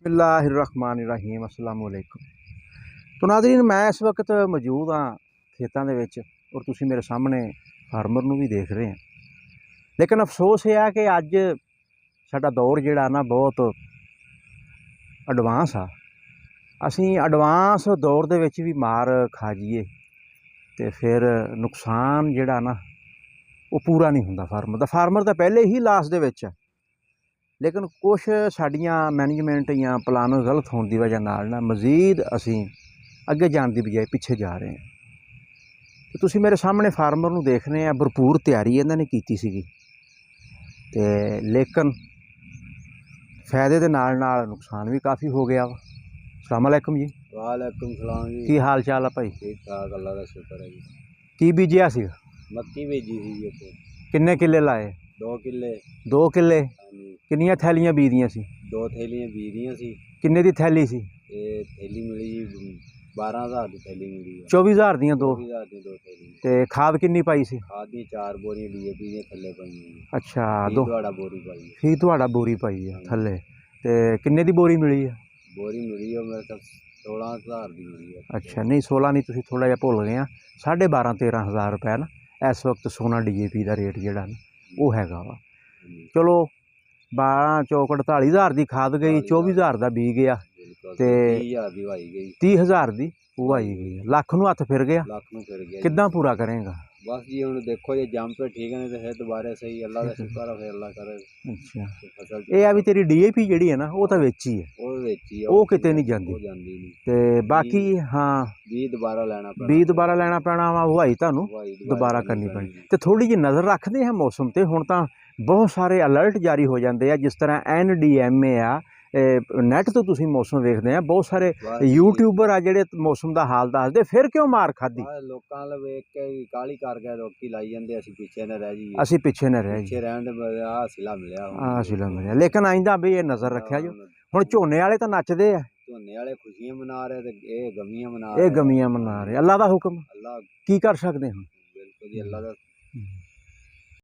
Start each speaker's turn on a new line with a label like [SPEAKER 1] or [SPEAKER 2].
[SPEAKER 1] बिस्मिल्लाहिर्रहमानिर्रहीम अस्सलाम वालेकुम। तो नाज़रीन मैं इस वक्त मौजूद हाँ खेतों के विच और तुसीं मेरे सामने फार्मर नूं भी देख रहे हैं। लेकिन अफसोस यह है कि अज साडा दौर जिहड़ा ना बहुत एडवांस आ। असीं एडवांस दौर दे विच भी मार खा जाइए तो फिर नुकसान जिहड़ा ना वो पूरा नहीं हुंदा फार्मर दा पहले ही लास दे विच है। लेकिन कुछ साड़ियाँ मैनेजमेंट या प्लान गलत होने की वजह ना मजीद असी अगे जाने की बजाय पिछे जा रहे हैं। तो तुसी मेरे सामने फार्मर नूं देख रहे हैं, भरपूर तैयारी इन्होंने की सीगी ते लेकिन फायदे के नाल नुकसान भी काफ़ी हो गया वा। अस्सलाम वालेकुम जी।
[SPEAKER 2] वालेकुम सलाम जी।
[SPEAKER 1] की हाल चाल है भाई?
[SPEAKER 2] ठीक ठाक, अल्लाह का शुक्र है जी।
[SPEAKER 1] की बीजिया सी?
[SPEAKER 2] मक्की भेजी थी जी इत्थे।
[SPEAKER 1] किन्ने किले लाए?
[SPEAKER 2] 2 किले।
[SPEAKER 1] 2 किले।
[SPEAKER 2] ਹਾਂਜੀ,
[SPEAKER 1] किन्नियां थैलियां बीदियां सी?
[SPEAKER 2] 2 थैलियां बीदियां सी।
[SPEAKER 1] किन्ने दी थैली सी?
[SPEAKER 2] ਇਹ ਥੈਲੀ ਮਿਲੀ ਜੀ 12000 ਦੀ ਥੈਲੀ ਮਿਲੀ ਆ।
[SPEAKER 1] 24,000 ਦੀਆਂ 2।
[SPEAKER 2] 24000 ਦੀ 2 ਥੈਲੀ।
[SPEAKER 1] ਤੇ ਖਾਦ ਕਿੰਨੀ ਪਾਈ ਸੀ?
[SPEAKER 2] ਖਾਦ ਦੀਆਂ 4 ਬੋਰੀਆਂ ਡੀਏਪੀ ਦੀਆਂ ਥੱਲੇ ਪਈਆਂ ਜੀ।
[SPEAKER 1] ਅੱਛਾ,
[SPEAKER 2] ਦੋ ਤੁਹਾਡਾ ਬੋਰੀ ਪਾਈ ਹੈ।
[SPEAKER 1] ਫੀ ਤੁਹਾਡਾ ਬੋਰੀ ਪਾਈ ਆ ਥੱਲੇ। ਤੇ ਕਿੰਨੇ ਦੀ ਬੋਰੀ ਮਿਲੀ ਆ?
[SPEAKER 2] ਬੋਰੀ ਮਿਲੀ ਆ ਮੇਰੇ ਕੋਲ 16000 ਦੀ ਮਿਲੀ ਆ।
[SPEAKER 1] ਅੱਛਾ, ਨਹੀਂ 16 ਨਹੀਂ, ਤੁਸੀਂ ਥੋੜ੍ਹਾ ਜਿਹਾ ਭੁੱਲ ਗਏ ਆ। 12,500-13,000 ਰੁਪਏ ਨਾ ਇਸ ਵਕਤ ਸੋਨਾ ਡੀਏਪੀ ਦਾ ਰੇਟ ਜਿਹੜਾ ਨਾ ਉਹ ਹੈਗਾ ਵਾ। ਚਲੋ 12 ਚੌਕ 48,000 ਦੀ ਖਾਦ ਗਈ, 24,000 ਦਾ ਬੀਜ ਗਿਆ ਤੇ
[SPEAKER 2] 30000 ਦੀ ਵਾਈ ਗਈ।
[SPEAKER 1] 30,000 ਦੀ ਉਵਾਈ ਗਈ। ਲੱਖ ਨੂੰ ਹੱਥ ਫਿਰ ਗਿਆ।
[SPEAKER 2] ਲੱਖ ਨੂੰ ਫਿਰ ਗਿਆ।
[SPEAKER 1] ਕਿੱਦਾਂ ਪੂਰਾ ਕਰੇਗਾ? बस
[SPEAKER 2] जी हम देखो ये जम पे ठीक है नहीं तो फिर दोबारा सही अल्लाह का शुक्र है फिर अल्लाह करे।
[SPEAKER 1] अच्छा,
[SPEAKER 2] फसल
[SPEAKER 1] ये आ भी तेरी डीएपी जिहड़ी है ना वो तो विच ही है,
[SPEAKER 2] वो बेची है,
[SPEAKER 1] वो किते नहीं जाती।
[SPEAKER 2] नहीं
[SPEAKER 1] ते बाकी हाँ
[SPEAKER 2] बी दोबारा लेना पैना,
[SPEAKER 1] बी दोबारा लेना पैना वा, हुआई तुहानूं दोबारा करनी पैनी। ते थोड़ी जी नज़र रखते हैं मौसम ते। हुण तां बहुत सारे अलर्ट जारी हो जाते हैं, जिस तरह NDMA आ नैट तो तुसीं मौसम वेखदे हैं, बहुत सारे यूट्यूबर आ जिहड़े मौसम का हाल दसदे। फिर क्यों मार खाधी?
[SPEAKER 2] लोकां दा वेख के काली कर गए लोकी लाई जांदे, असीं पिछे न रह जाइए।
[SPEAKER 1] असीं पिछे न रह
[SPEAKER 2] पिछे रहण दे हासिला मिलिया,
[SPEAKER 1] हासिला मिलिया। लेकिन आइंदा भी ये नज़र रखिया जो। हुण झोने वाले तां नचदे आ,
[SPEAKER 2] झोने वाले खुशियां मना रहे ते ये गमियां मना
[SPEAKER 1] रहे। ये गमियां मना रहे। अल्लाह दा हुक्म,
[SPEAKER 2] अल्लाह
[SPEAKER 1] की कर सकदे हां।
[SPEAKER 2] बिल्कुल जी, अल्लाह दा